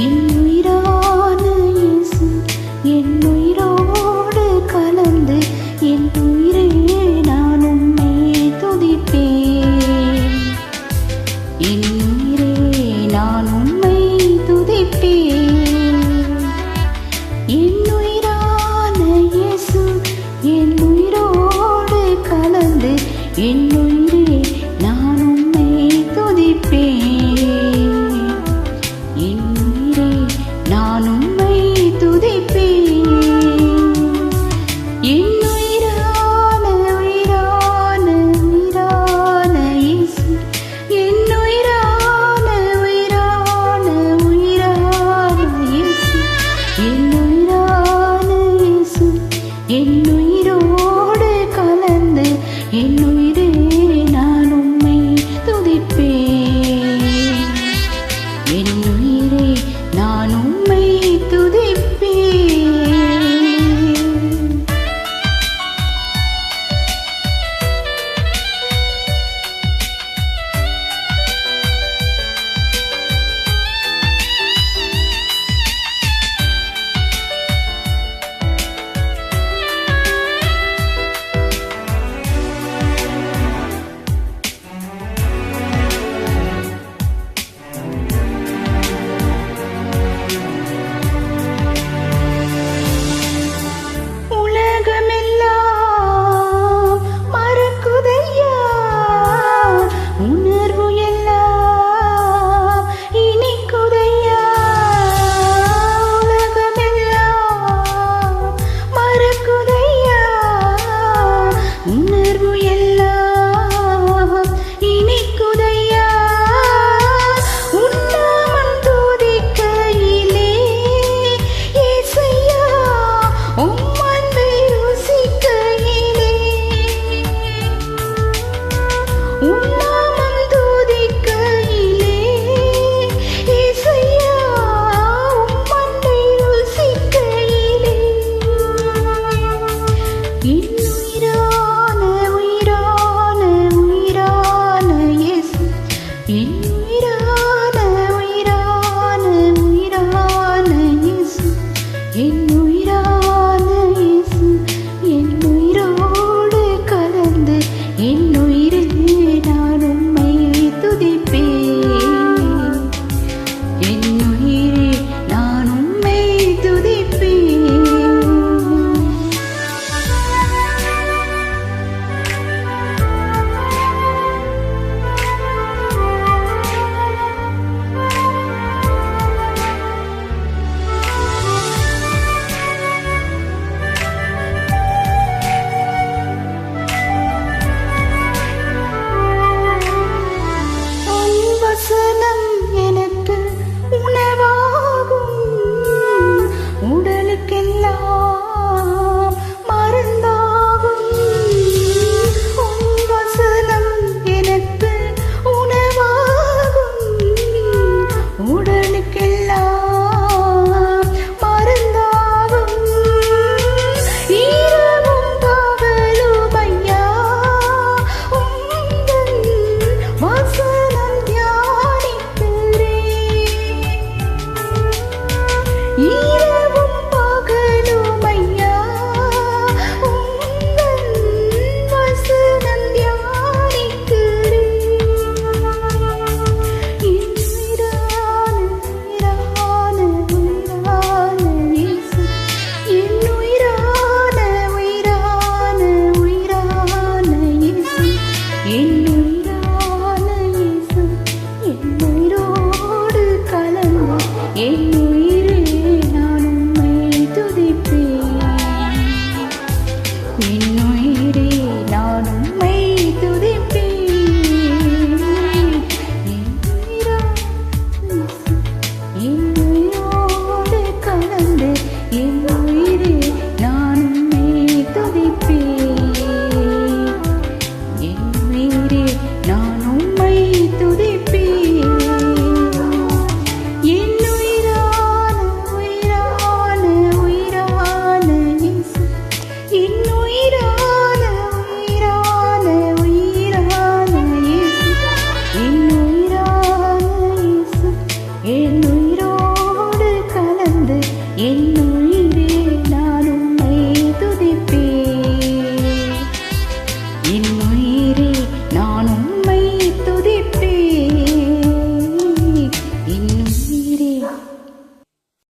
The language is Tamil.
என் உயிரான இயேசு என் உயிரோடு கலந்து என் உயிரே நான் உம்மை துதிப்பேன். என் உயிரே நான் உம்மை துதிப்பேன். என் உயிரான இயேசு என் உயிரோடு கலந்து என் உயிரே நான் உம்மை துதிப்பேன். என் உயிரே நான் உம்மை துதிப்பேன். என் உயிரான உயிரான உயிரான இயேசு என் உயிரான உயிரான உயிரான இயேசு என் உயிரான இயேசு என் உயிரோடு கலந்து என் உயிரே நான் உம்மை துதிப்பேன். என் உயிரே நான் உம்மை துதிப்பேன். என் உயிரோடு கலந்து என் உயிரே